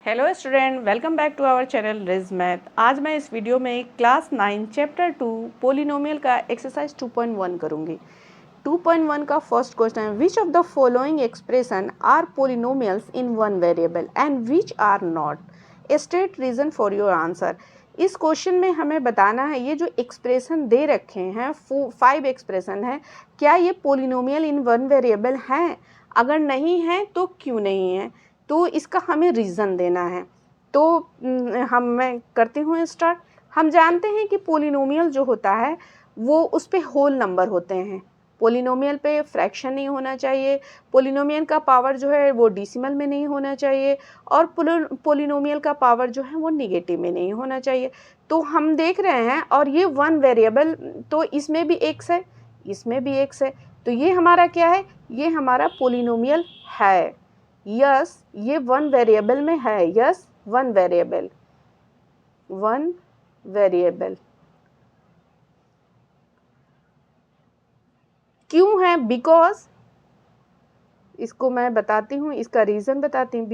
Hello student, welcome back to our channel ridge math. आज मैं इस वीडियो में क्लास 9 चैप्टर 2 पोलिनोमियल का एक्सरसाइज 2.1 करूंगी। 2.1 का फर्स्ट क्वेश्चन है, which of the following expression are polynomials in one variable and which are not, state reason for your answer. इस question में हमें बताना है ये जो एक्सप्रेशन दे रखे हैं 5 एक्सप्रेशन है, क्या ये पोलिनोमियल इन वन वेरिएबल हैं? अगर नहीं है तो क्यों नहीं है, तो इसका हमें रीज़न देना है। तो मैं करती हूँ स्टार्ट। हम जानते हैं कि पोलिनोमियल जो होता है वो उस पे होल नंबर होते हैं। पोलिनोमियल पे फ्रैक्शन नहीं होना चाहिए, पोलिनोमियल का पावर जो है वो डेसिमल में नहीं होना चाहिए, और पोलिनोमियल का पावर जो है वो नेगेटिव में नहीं होना चाहिए। तो हम देख रहे हैं, और ये वन वेरिएबल, तो इसमें भी एक्स है, इसमें भी एक्स है, तो ये हमारा क्या है? ये हमारा पोलिनोमियल है। यस, ये वन वेरिएबल में है। Yes, one variable, one variable. क्यों है? बिकॉज, इसको मैं बताती हूँ, इसका रीजन बताती हूँ।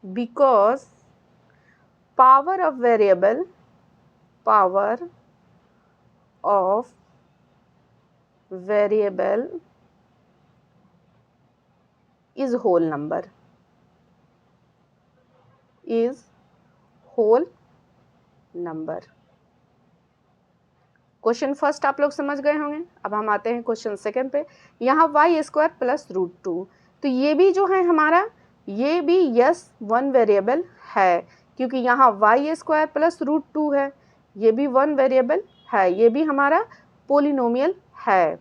Because power of variable, power of variable is whole number, is whole number। Question first आप लोग समझ गए होंगे। अब हम आते हैं क्वेश्चन सेकंड पे। यहाँ वाई स्क्वायर प्लस रूट 2, तो ये भी जो है हमारा, ये भी यस वन वेरिएबल है, क्योंकि यहाँ वाई स्क्वायर प्लस रूट 2 है, ये भी वन वेरिएबल है, ये भी हमारा पोलिनोमियल है,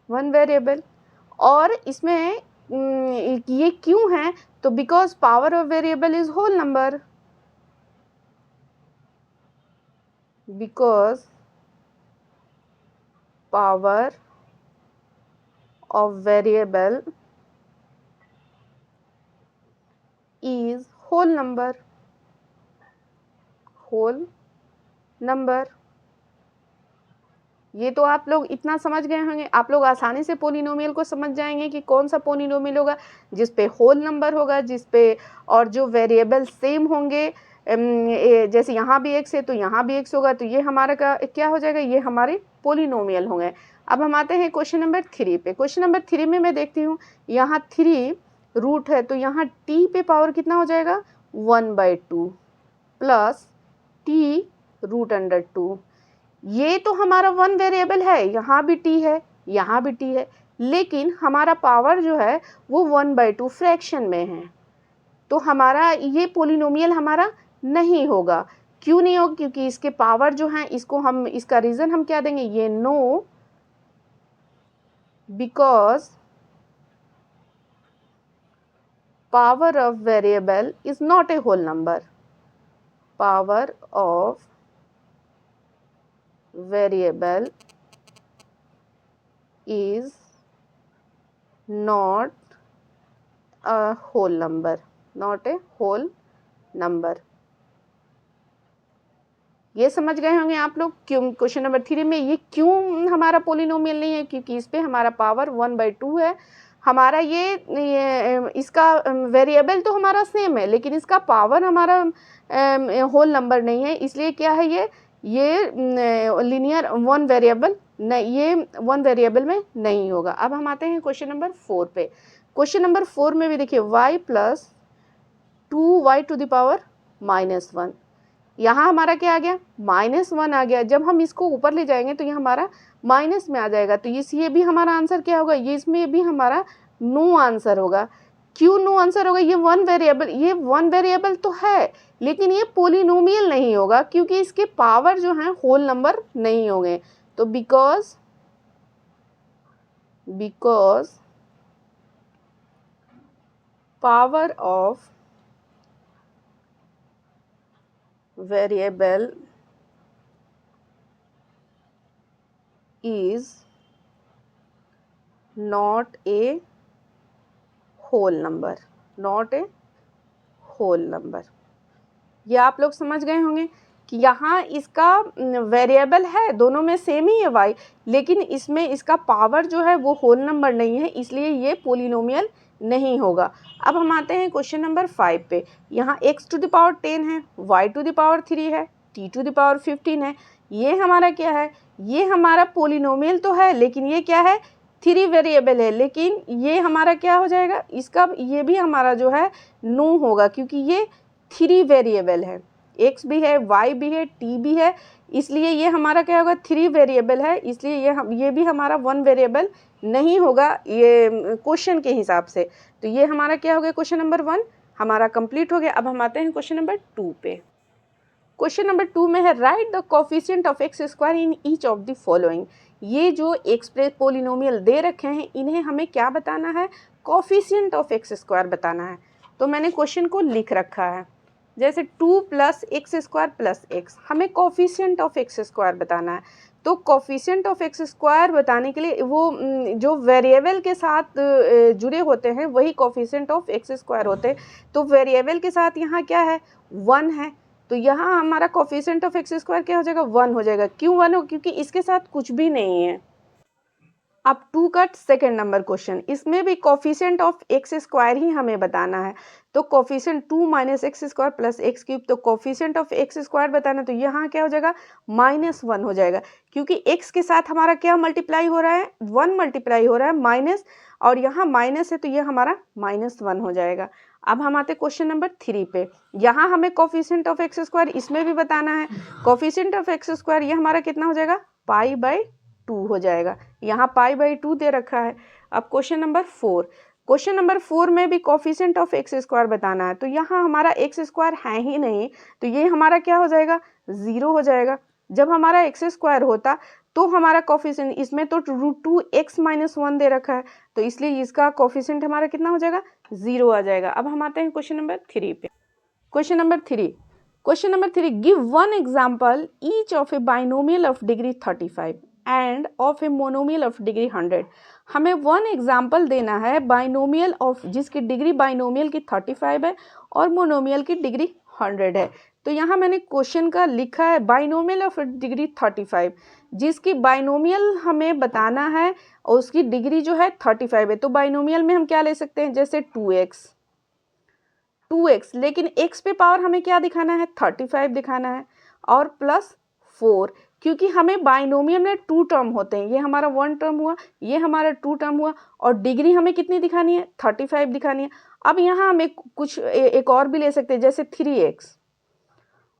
वन वेरिएबल। और इसमें ये क्यों है? तो because power of variable is whole number, because power of variable is whole number, whole number. ये तो आप लोग इतना समझ गए होंगे, आप लोग आसानी से पोलिनोमियल को समझ जाएंगे कि कौन सा पोलिनोमियल होगा जिस पे होल नंबर होगा, जिस पे और जो वेरिएबल सेम होंगे। जैसे यहाँ भी एक्स है तो यहाँ भी एक्स होगा, तो ये हमारा क्या हो जाएगा? ये हमारे पोलिनोमियल होंगे। अब हम आते हैं क्वेश्चन नंबर 3 पे। क्वेश्चन नंबर 3 में मैं देखती हूँ, यहाँ 3 रूट है, तो यहाँ टी पे पावर कितना हो जाएगा? 1/2 प्लस टी रूट अंडर 2। ये तो हमारा वन वेरिएबल है, यहाँ भी टी है, यहाँ भी टी है, लेकिन हमारा पावर जो है वो 1/2 फ्रैक्शन में है, तो हमारा ये पोलिनोमियल हमारा नहीं होगा। क्यों नहीं होगा? क्योंकि इसके पावर जो है, इसको हम, इसका रीजन हम क्या देंगे? ये no, because power of variable is not a whole number, power of variable is not a whole number, not a whole number। ये समझ गए होंगे आप लोग क्यों क्वेश्चन नंबर 3 में ये क्यों हमारा पोलिनोमियल नहीं है? क्योंकि इस पे हमारा पावर 1/2 है। हमारा ये इसका वेरिएबल तो हमारा सेम है, लेकिन इसका पावर हमारा होल नंबर नहीं है, इसलिए क्या है? ये लीनियर वन वेरिएबल नहीं, ये वन वेरिएबल में नहीं होगा। अब हम आते हैं क्वेश्चन नंबर 4 पे। क्वेश्चन नंबर 4 में भी देखिए, y plus 2y to the power -1, यहाँ हमारा क्या आ गया? -1 आ गया। जब हम इसको ऊपर ले जाएंगे तो ये हमारा माइनस में आ जाएगा, तो ये भी हमारा आंसर क्या होगा? ये इसमें भी हमारा नो आंसर होगा। क्यों नो आंसर होगा? ये वन वेरिएबल तो है, लेकिन ये पोलिनोमियल नहीं होगा, क्योंकि इसके पावर जो हैं होल नंबर नहीं होंगे। तो because power of variable is not a whole number, not a whole number. ये आप लोग समझ गए होंगे कि यहाँ इसका वेरिएबल है, दोनों में सेम ही है y, लेकिन इसमें इसका पावर जो है वो होल नंबर नहीं है, इसलिए ये पोलिनोमियल नहीं होगा। अब हम आते हैं क्वेश्चन नंबर 5 पे। यहाँ x टू द पावर 10 है, y टू द पावर 3 है, t टू द पावर 15 है। ये हमारा क्या है? ये हमारा पोलिनोमियल तो है, लेकिन ये क्या है? 3 वेरिएबल है, लेकिन ये हमारा क्या हो जाएगा? इसका ये भी हमारा जो है नो होगा, क्योंकि ये 3 वेरिएबल है, x भी है, y भी है, t भी है, इसलिए ये हमारा क्या होगा? 3 वेरिएबल है, इसलिए ये भी हमारा 1 वेरिएबल नहीं होगा ये क्वेश्चन के हिसाब से। तो ये हमारा क्या हो गया? क्वेश्चन नंबर 1 हमारा कंप्लीट हो गया। अब हम आते हैं क्वेश्चन नंबर 2 पे। क्वेश्चन नंबर 2 में है right the coefficient of x square in each of the following. ये जो एक्सप्रेस पोलिनोमियल दे रखे हैं, इन्हें हमें क्या बताना है? कोफिशिएंट ऑफ एक्स स्क्वायर बताना है। तो मैंने क्वेश्चन को लिख रखा है, जैसे 2 plus x square plus x, हमें कोफिशिएंट ऑफ एक्स स्क्वायर बताना है। तो कोफिशिएंट ऑफ एक्स स्क्वायर बताने के लिए वो जो वेरिएबल के साथ जुड़े होते हैं वही कोफिशिएंट ऑफ एक्स स्क्वायर होते हैं। तो वेरिएबल के साथ यहाँ क्या है? 1 है, तो यहाँ हमारा कोफिशिएंट ऑफ एक्स स्क्वायर क्या हो जाएगा? 1 हो जाएगा। क्यों 1 हो? क्योंकि इसके साथ कुछ भी नहीं है। अब 2 का सेकेंड नंबर क्वेश्चन, इसमें भी कोफिशिएंट ऑफ एक्स स्क्वायर ही हमें बताना है। तो coefficient 2 minus x square plus x cube, तो कोफिशिएंट ऑफ एक्स स्क्वायर बताना, तो यहाँ क्या हो जाएगा? -1 हो जाएगा, क्योंकि x के साथ हमारा क्या मल्टीप्लाई हो रहा है? 1 मल्टीप्लाई हो रहा है माइनस, और यहाँ माइनस है तो ये हमारा -1 हो जाएगा। अब हम आते क्वेश्चन नंबर 3 पे। यहाँ हमें कोफिशिएंट ऑफ एक्स स्क्वायर इसमें भी बताना है। कोफिशिएंट ऑफ एक्स स्क्वायर ये हमारा कितना हो जाएगा? π/2 हो जाएगा। यहाँ π/2 दे रखा है। अब क्वेश्चन नंबर 4, क्वेश्चन नंबर 4 में भी कोफिशिएंट ऑफ एक्स स्क्वायर बताना है। तो यहाँ हमारा एक्स स्क्वायर है ही नहीं, तो ये हमारा क्या हो जाएगा? 0 हो जाएगा। जब हमारा एक्स स्क्वायर होता तो हमारा कोफिशिएंट, इसमें तो √2x-1 दे रखा है, तो इसलिए इसका कोफिशिएंट हमारा कितना हो जाएगा? 0 आ जाएगा। अब हम आते हैं क्वेश्चन नंबर 3 पे। Question number 3, give one example each of A binomial of degree 35 end of a monomial of degree 100। हमें 1 एग्जाम्पल देना है बाइनोमियल ऑफ, जिसकी डिग्री बाइनोमियल की 35 है और मोनोमियल की डिग्री 100 है। तो यहाँ मैंने क्वेश्चन का लिखा है बाइनोमियल ऑफ डिग्री 35, जिसकी बाइनोमियल हमें बताना है और उसकी डिग्री जो है 35 है। तो बाइनोमियल में हम क्या ले सकते हैं? जैसे 2x, लेकिन x पे पावर हमें क्या दिखाना है? 35 दिखाना है, और प्लस 4, क्योंकि हमें बाइनोमियल में 2 टर्म होते हैं। ये हमारा 1 टर्म हुआ, ये हमारा 2 टर्म हुआ, और डिग्री हमें कितनी दिखानी है? 35 दिखानी है। अब यहाँ हमें एक और भी ले सकते हैं, जैसे 3x,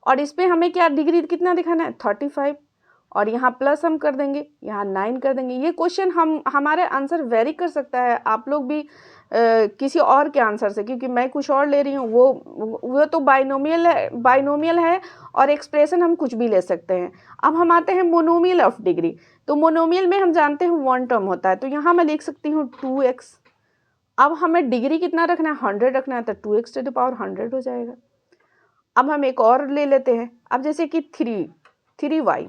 और इस पर हमें क्या डिग्री कितना दिखाना है? 35, और यहाँ प्लस हम कर देंगे, यहाँ 9 कर देंगे। ये क्वेश्चन हमारे आंसर वेरी कर सकता है, आप लोग भी किसी और के आंसर से, क्योंकि मैं कुछ और ले रही हूँ, वो तो बाइनोमियल है और एक्सप्रेशन हम कुछ भी ले सकते हैं। अब हम आते हैं मोनोमियल ऑफ डिग्री। तो मोनोमियल में हम जानते हैं 1 टर्म होता है, तो यहाँ मैं लिख सकती हूँ 2x। अब हमें डिग्री कितना रखना है? 100 रखना है, तो 2x टू द पावर 100 हो जाएगा। अब हम एक और ले लेते हैं, अब जैसे कि 3y,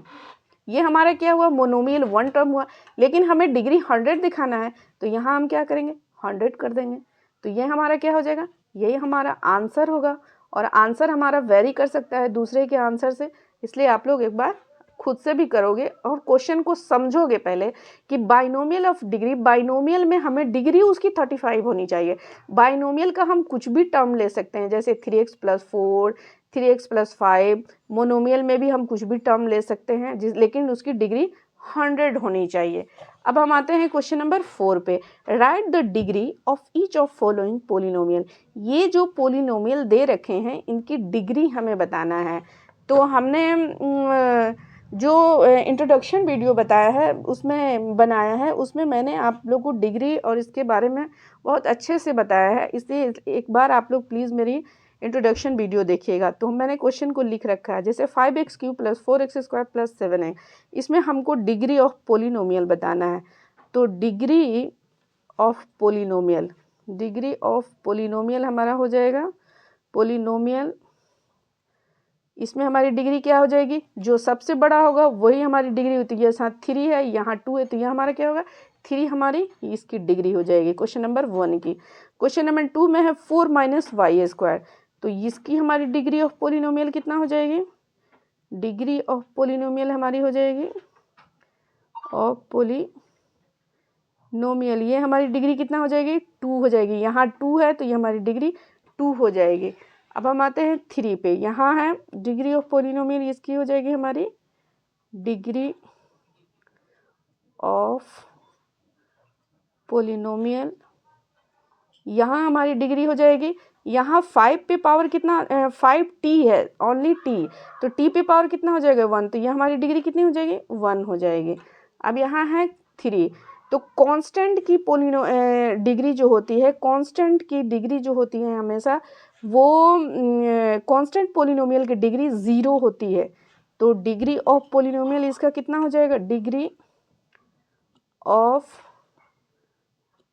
ये हमारा क्या हुआ? मोनोमियल 1 टर्म हुआ, लेकिन हमें डिग्री 100 दिखाना है, तो यहाँ हम क्या करेंगे? 100 कर देंगे, तो ये हमारा क्या हो जाएगा? यही हमारा आंसर होगा। और आंसर हमारा वेरी कर सकता है दूसरे के आंसर से, इसलिए आप लोग एक बार खुद से भी करोगे और क्वेश्चन को समझोगे पहले कि बाइनोमियल ऑफ डिग्री, बाइनोमियल में हमें डिग्री उसकी 35 होनी चाहिए। बाइनोमियल का हम कुछ भी टर्म ले सकते हैं, जैसे 3x + 4, 3x + 5। मोनोमियल में भी हम कुछ भी टर्म ले सकते हैं, लेकिन उसकी डिग्री 100 होनी चाहिए। अब हम आते हैं क्वेश्चन नंबर 4 पे। Right the degree of each of following polynomial. ये जो पोलिनोमियल दे रखे हैं, इनकी डिग्री हमें बताना है। तो हमने जो इंट्रोडक्शन वीडियो बताया है, उसमें बनाया है, उसमें मैंने आप लोगों को डिग्री और इसके बारे में बहुत अच्छे से बताया है, इसलिए एक बार आप लोग प्लीज़ मेरी इंट्रोडक्शन वीडियो देखिएगा। तो मैंने क्वेश्चन को लिख रखा है, जैसे 5x³ + 4x² + 7x, इसमें हमको डिग्री ऑफ पोलिनोमियल बताना है। तो डिग्री ऑफ पोलिनोमियल हमारा हो जाएगा पोलिनोमियल, इसमें हमारी डिग्री क्या हो जाएगी? जो सबसे बड़ा होगा वही हमारी डिग्री होती है। यहाँ 3 है, यहाँ 2 है, तो यहाँ हमारा क्या होगा? 3 हमारी इसकी डिग्री हो जाएगी क्वेश्चन नंबर 1 की। क्वेश्चन नंबर 2 में है 4 - y², तो इसकी हमारी डिग्री ऑफ पोलिनोमियल कितना हो जाएगी? डिग्री ऑफ पोलिनोमियल हमारी हो जाएगी ऑफ नोमियल, ये हमारी डिग्री कितना हो जाएगी 2 हो जाएगी, यहाँ 2 है तो ये हमारी डिग्री 2 हो जाएगी। अब हम आते हैं 3 पे, यहाँ है डिग्री ऑफ पोलिनोमियल, इसकी हो जाएगी हमारी डिग्री ऑफ पोलिनोमियल, यहाँ हमारी डिग्री हो जाएगी, यहाँ 5 पे पावर कितना 5t है, ओनली t, तो t पे पावर कितना हो जाएगा 1, तो ये हमारी डिग्री कितनी हो जाएगी 1 हो जाएगी। अब यहाँ है 3, तो कांस्टेंट की डिग्री जो होती है, कांस्टेंट की डिग्री जो होती है हमेशा वो कांस्टेंट पोलिनोमियल की डिग्री 0 होती है, तो डिग्री ऑफ पोलिनोमियल इसका कितना हो जाएगा, डिग्री ऑफ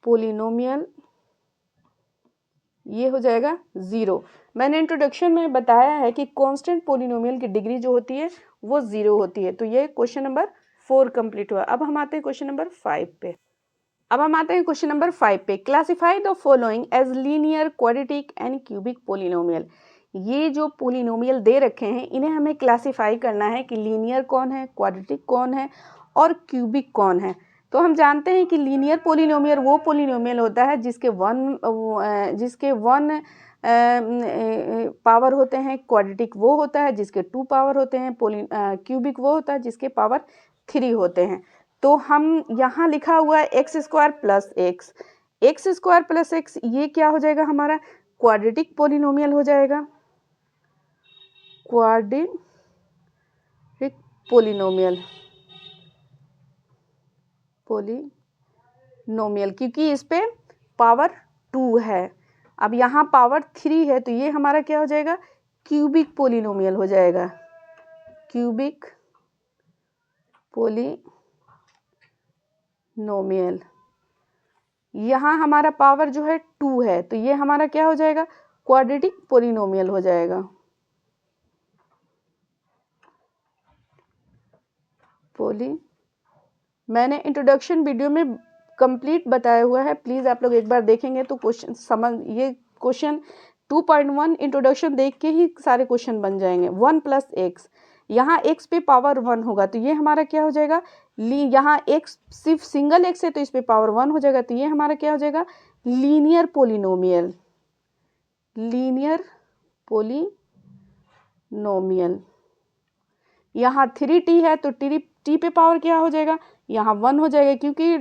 पोलिनोमियल ये हो जाएगा 0। मैंने इंट्रोडक्शन में बताया है कि कांस्टेंट पोलिनोमियल की डिग्री जो होती है वो 0 होती है। तो ये क्वेश्चन नंबर 4 कंप्लीट हुआ। अब हम आते हैं क्वेश्चन नंबर 5 पे। क्वेश्चन नंबर 5 पे, classify the following as linear, quadratic and cubic polynomial. ये जो पोलिनोमियल दे रखे हैं इन्हें हमें क्लासिफाई करना है कि लीनियर कौन है, क्वाड्रेटिक कौन है और क्यूबिक कौन है। तो हम जानते हैं कि लीनियर पोलिनोमियल वो पोलिनोमियल होता है जिसके वन पावर होते हैं, क्वाड्रेटिक वो होता है जिसके 2 पावर होते हैं, क्यूबिक वो होता है जिसके पावर 3 होते हैं। तो हम यहाँ लिखा हुआ है एक्स स्क्वायर प्लस एक्स, ये क्या हो जाएगा हमारा क्वाड्रेटिक पोलिनोमियल हो जाएगा, क्वाड्रेटिक पोलिनोमियल क्योंकि इस पे पावर 2 है। अब यहाँ पावर 3 है तो ये हमारा क्या हो जाएगा क्यूबिक पोलिनोमियल हो जाएगा, क्यूबिक पोलिनोमियल। यहाँ हमारा पावर जो है 2 है तो ये हमारा क्या हो जाएगा क्वाड्रेटिक पोलिनोमियल हो जाएगा, मैंने इंट्रोडक्शन वीडियो में कंप्लीट बताया हुआ है, प्लीज़ आप लोग एक बार देखेंगे तो क्वेश्चन ये क्वेश्चन 2.1 इंट्रोडक्शन देख के ही सारे क्वेश्चन बन जाएंगे। 1 प्लस एक्स, यहाँ x पे पावर 1 होगा तो ये हमारा क्या हो जाएगा यहाँ x सिर्फ सिंगल x है तो इस पे पावर 1 हो जाएगा तो ये हमारा क्या हो जाएगा लीनियर पोलिनोमियल, यहाँ 3t है तो t पे पावर क्या हो जाएगा यहाँ 1 हो जाएगा, क्योंकि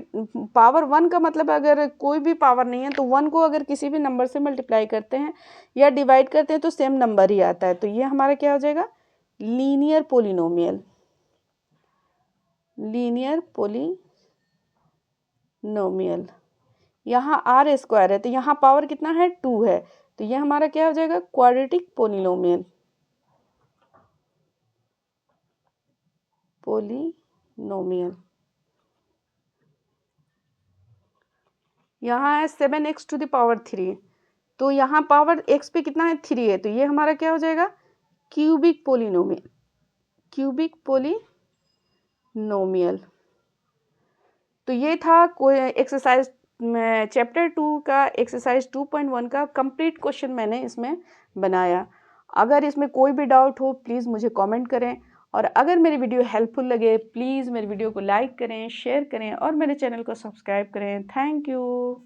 पावर 1 का मतलब अगर कोई भी पावर नहीं है तो 1 को अगर किसी भी नंबर से मल्टीप्लाई करते हैं या डिवाइड करते हैं तो सेम नंबर ही आता है। तो ये हमारा क्या हो जाएगा लीनियर पोलिनोमियल, यहाँ r स्क्वायर है तो यहाँ पावर कितना है 2 है तो ये हमारा क्या हो जाएगा क्वाड्रेटिक पोलिनोमियल, यहाँ है 7x टू द पावर 3 तो यहाँ पावर x पे कितना है 3 है तो ये हमारा क्या हो जाएगा क्यूबिक पोलिनोमियल। तो ये था कोई एक्सरसाइज चैप्टर 2 का एक्सरसाइज 2.1 का कंप्लीट क्वेश्चन मैंने इसमें बनाया। अगर इसमें कोई भी डाउट हो प्लीज़ मुझे कमेंट करें, और अगर मेरी वीडियो हेल्पफुल लगे प्लीज़ मेरी वीडियो को लाइक करें, शेयर करें और मेरे चैनल को सब्सक्राइब करें। Thank you.